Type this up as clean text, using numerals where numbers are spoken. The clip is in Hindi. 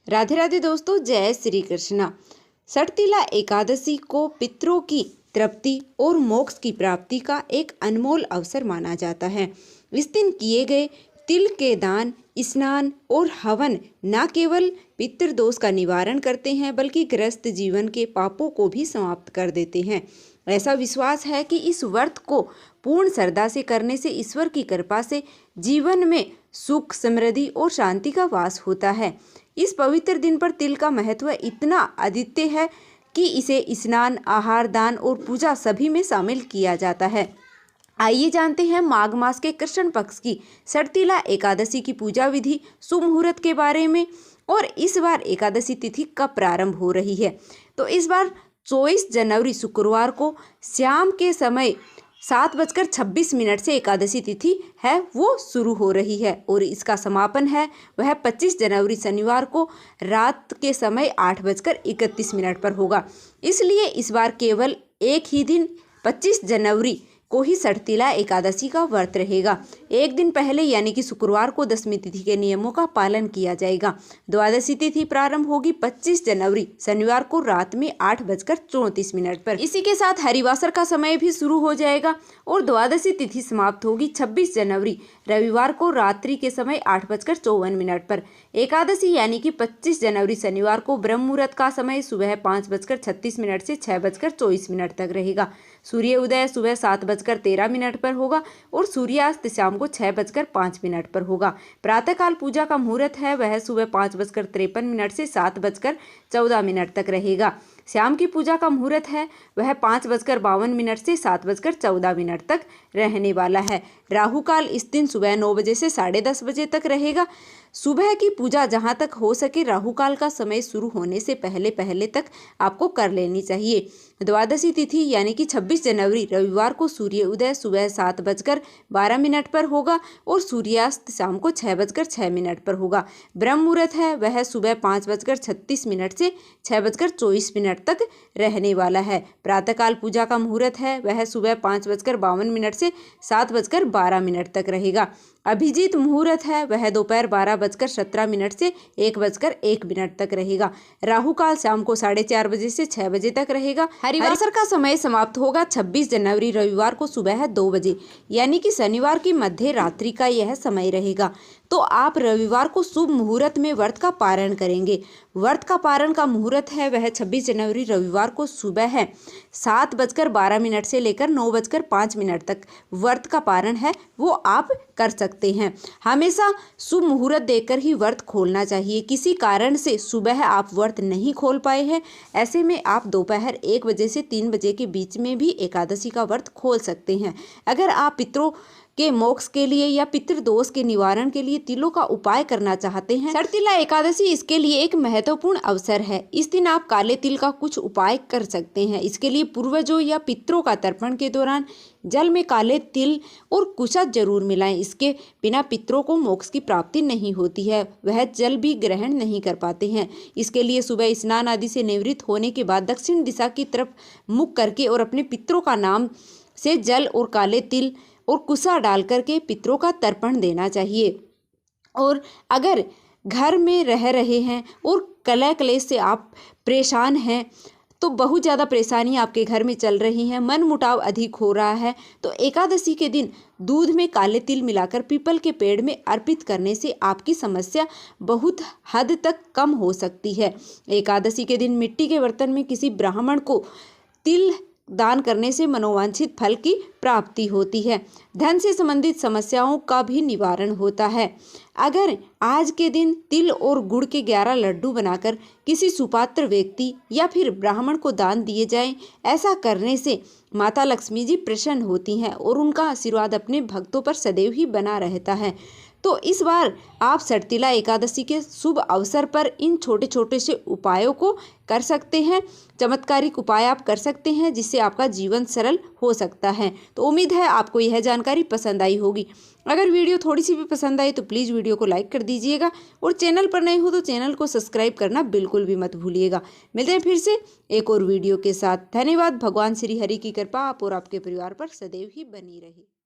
राधे राधे दोस्तों, जय श्री कृष्णा। सठतिला एकादशी को पितरों की तृप्ति और मोक्ष की प्राप्ति का एक अनमोल अवसर माना जाता है। इस दिन किए गए तिल के दान, स्नान और हवन न केवल पितृदोष का निवारण करते हैं बल्कि गृहस्थ जीवन के पापों को भी समाप्त कर देते हैं। ऐसा विश्वास है कि इस व्रत को पूर्ण श्रद्धा से करने से ईश्वर की कृपा से जीवन में सुख, समृद्धि और शांति का वास होता है। इस पवित्र दिन पर तिल का महत्व इतना अद्वितीय है कि इसे स्नान, आहार, दान और पूजा सभी में शामिल किया जाता है। आइए जानते हैं माघ मास के कृष्ण पक्ष की सठतिला एकादशी की पूजा विधि, शुभ मुहूर्त के बारे में और इस बार एकादशी तिथि कब प्रारंभ हो रही है। तो इस बार 24 जनवरी शुक्रवार को शाम के समय 7:26 से एकादशी तिथि है वो शुरू हो रही है और इसका समापन है वह 25 जनवरी शनिवार को रात के समय 8:31 पर होगा। इसलिए इस बार केवल एक ही दिन 25 जनवरी को ही सठतिला एकादशी का व्रत रहेगा। एक दिन पहले यानी कि शुक्रवार को दशमी तिथि के नियमों का पालन किया जाएगा। द्वादशी तिथि प्रारंभ होगी 25 जनवरी शनिवार को रात में 8:34 पर। इसी के साथ हरिवासर का समय भी शुरू हो जाएगा और द्वादशी तिथि समाप्त होगी 26 जनवरी रविवार को रात्रि के समय 8:54 पर। एकादशी यानी कि 25 जनवरी शनिवार को ब्रह्म मुहूर्त का समय सुबह 5:36 से 6:24 तक रहेगा। सूर्य उदय सुबह 7:13 पर होगा और सूर्यास्त शाम को 6:05 पर होगा। प्रातःकाल पूजा का मुहूर्त है वह सुबह 5:53 से 7:14 तक रहेगा। शाम की पूजा का मुहूर्त है वह 5:52 से 7:14 तक रहने वाला है। राहु काल इस दिन सुबह 9 बजे से 10:30 बजे तक रहेगा। सुबह की पूजा जहां तक हो सके राहु काल का समय शुरू होने से पहले तक आपको कर लेनी चाहिए। द्वादशी तिथि यानी कि 26 जनवरी रविवार को सूर्य उदय सुबह 7:12 पर होगा और सूर्यास्त शाम को 6:06 पर होगा। ब्रह्म मुहूर्त है वह सुबह 5:36 से 6:24 तक रहने वाला है। प्रातःकाल पूजा का मुहूर्त है वह सुबह 5:52 से 7:12 तक रहेगा। अभिजीत मुहूर्त है वह दोपहर 12:17 से 1:01 तक रहेगा। राहु काल शाम को 4:30 बजे से 6 बजे तक रहेगा। हरिवासर का समय समाप्त होगा 26 जनवरी रविवार को सुबह 2 बजे यानी कि शनिवार की मध्य रात्रि का यह समय रहेगा। तो आप रविवार को शुभ मुहूर्त में व्रत का पारण करेंगे। व्रत का पारण का मुहूर्त है वह 26 जनवरी रविवार को सुबह है 7:12 से लेकर 9:05 तक व्रत का पारण है वो आप कर सकते हैं। हमेशा शुभ मुहूर्त देखकर ही व्रत खोलना चाहिए। किसी कारण से सुबह आप व्रत नहीं खोल पाए हैं, ऐसे में आप दोपहर 1 बजे से 3 बजे के बीच में भी एकादशी का व्रत खोल सकते हैं। अगर आप पितरों के मोक्ष के लिए या पितृदोष के निवारण के लिए तिलों का उपाय करना चाहते हैं, सठतिला एकादशी इसके लिए एक महत्वपूर्ण अवसर है। इस दिन आप काले तिल का कुछ उपाय कर सकते हैं। इसके लिए पूर्वजों या पितरों का तर्पण के दौरान जल में काले तिल और कुशा जरूर मिलाएं। इसके बिना पितरों को मोक्ष की प्राप्ति नहीं होती है, वह जल भी ग्रहण नहीं कर पाते हैं। इसके लिए सुबह स्नान आदि से निवृत्त होने के बाद दक्षिण दिशा की तरफ मुख करके और अपने पितरों का नाम से जल और काले तिल और कुशा डाल करके पितरों का तर्पण देना चाहिए। और अगर घर में रह रहे हैं और कलह क्लेश से आप परेशान हैं, तो बहुत ज़्यादा परेशानी आपके घर में चल रही है, मन मुटाव अधिक हो रहा है, तो एकादशी के दिन दूध में काले तिल मिलाकर पीपल के पेड़ में अर्पित करने से आपकी समस्या बहुत हद तक कम हो सकती है। एकादशी के दिन मिट्टी के बर्तन में किसी ब्राह्मण को तिल दान करने से मनोवांछित फल की प्राप्ति होती है। धन से संबंधित समस्याओं का भी निवारण होता है। अगर आज के दिन तिल और गुड़ के 11 लड्डू बनाकर किसी सुपात्र व्यक्ति या फिर ब्राह्मण को दान दिए जाएं, ऐसा करने से माता लक्ष्मी जी प्रसन्न होती हैं और उनका आशीर्वाद अपने भक्तों पर सदैव ही बना रहता है। तो इस बार आप सठतिला एकादशी के शुभ अवसर पर इन छोटे छोटे से उपायों को कर सकते हैं। चमत्कारिक उपाय आप कर सकते हैं जिससे आपका जीवन सरल हो सकता है। तो उम्मीद है आपको यह जानकारी पसंद आई होगी। अगर वीडियो थोड़ी सी भी पसंद आई तो प्लीज़ वीडियो को लाइक कर दीजिएगा और चैनल पर नए हो तो चैनल को सब्सक्राइब करना बिल्कुल भी मत भूलिएगा। मिलते हैं फिर से एक और वीडियो के साथ। धन्यवाद। भगवान श्री हरि की कृपा आप और आपके परिवार पर सदैव ही बनी रहे।